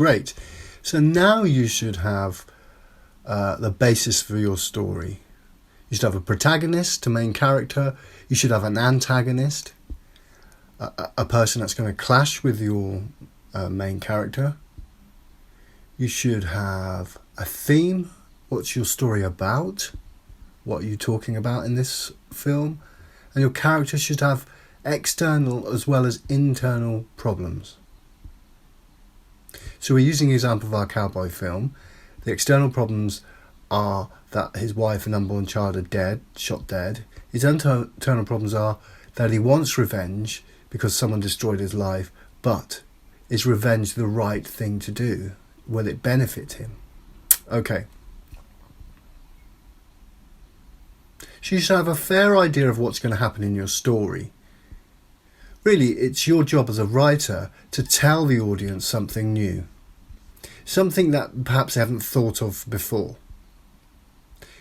Great. So now you should have the basis for your story. You should have a protagonist, a main character. You should have an antagonist, a person that's going to clash with your main character. You should have a theme. What's your story about? What are you talking about in this film? And your character should have external as well as internal problems. So we're using the example of our cowboy film. The external problems are that his wife and unborn child are dead, shot dead. His internal problems are that he wants revenge because someone destroyed his life, but is revenge the right thing to do? Will it benefit him? Okay. So you should have a fair idea of what's going to happen in your story. Really, it's your job as a writer to tell the audience something new. Something that perhaps they haven't thought of before.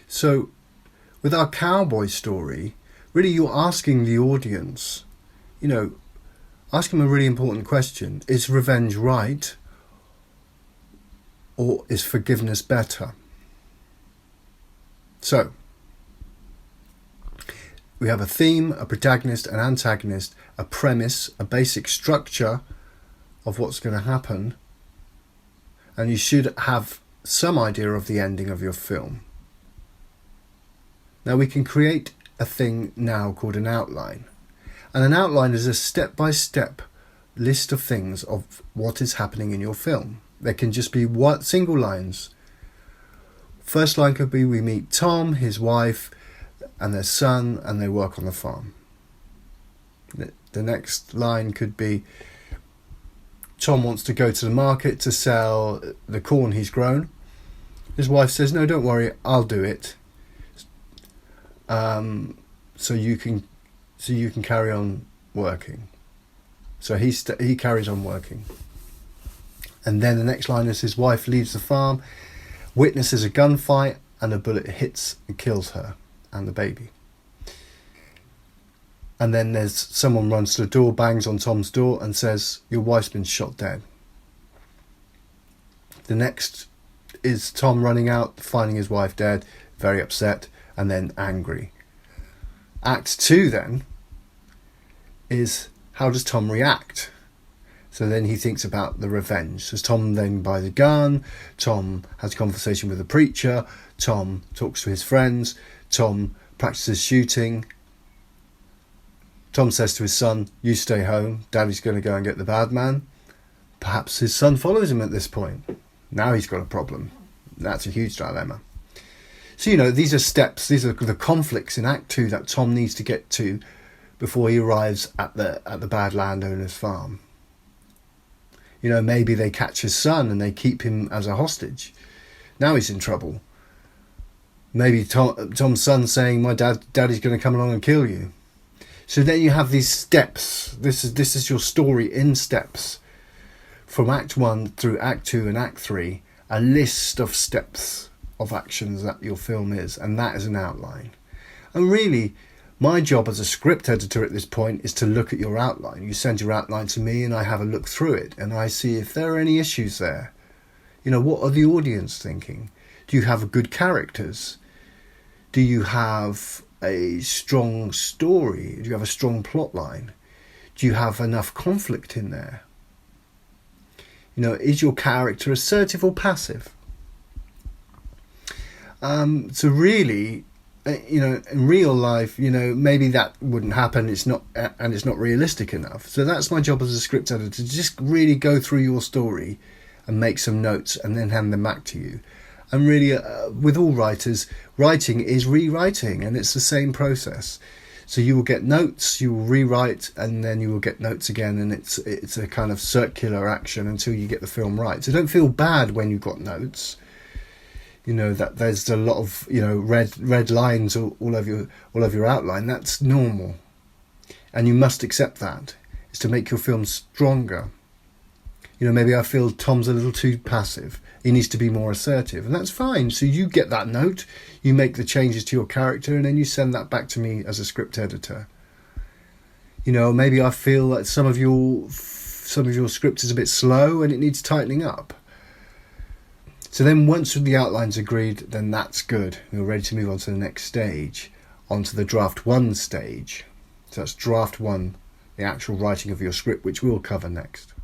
So, with our cowboy story, really you're asking the audience, ask them a really important question. Is revenge right? Or is forgiveness better? So, we have a theme, a protagonist, an antagonist, a premise, a basic structure of what's going to happen. And you should have some idea of the ending of your film. Now we can create a thing now called an outline. And an outline is a step-by-step list of things of what is happening in your film. There can just be single lines. First line could be we meet Tom, his wife, and their son, and they work on the farm. The next line could be Tom wants to go to the market to sell the corn he's grown. His wife says, no, don't worry, I'll do it. So you can carry on working. So he carries on working. And then the next line is his wife leaves the farm, witnesses a gunfight, and a bullet hits and kills her and the baby. And then there's someone runs to the door, bangs on Tom's door and says, your wife's been shot dead. The next is Tom running out, finding his wife dead, very upset, and then angry. Act 2 then is how does Tom react? So then he thinks about the revenge. So Tom then buys a gun, Tom has a conversation with the preacher, Tom talks to his friends, Tom practices shooting. Tom says to his son, you stay home, Daddy's going to go and get the bad man. Perhaps his son follows him at this point. Now he's got a problem. That's a huge dilemma. So, these are steps, these are the conflicts in Act 2 that Tom needs to get to before he arrives at the bad landowner's farm. Maybe they catch his son and they keep him as a hostage. Now he's in trouble. Maybe Tom's son saying, my daddy's going to come along and kill you. So then you have these steps. This is your story in steps. From Act 1 through Act 2 and Act 3, a list of steps of actions that your film is, and that is an outline. And really, my job as a script editor at this point is to look at your outline. You send your outline to me and I have a look through it and I see if there are any issues there. What are the audience thinking? Do you have good characters? Do you have a strong story? Do you have a strong plot line? Do you have enough conflict in there? Is your character assertive or passive? So really, in real life, maybe that wouldn't happen. It's not realistic enough. So that's my job as a script editor, to just really go through your story and make some notes and then hand them back to you. And really, with all writers, writing is rewriting, and it's the same process. So you will get notes, you will rewrite, and then you will get notes again, and it's a kind of circular action until you get the film right. So don't feel bad when you've got notes. That there's a lot of red lines all over your outline. That's normal, and you must accept that. It's to make your film stronger. Maybe I feel Tom's a little too passive. He needs to be more assertive, and that's fine. So you get that note, you make the changes to your character, and then you send that back to me as a script editor. Maybe I feel that some of your script is a bit slow and it needs tightening up. So then once the outline's agreed, then that's good. We're ready to move on to the next stage, onto the draft 1 stage. So that's draft 1, the actual writing of your script, which we'll cover next.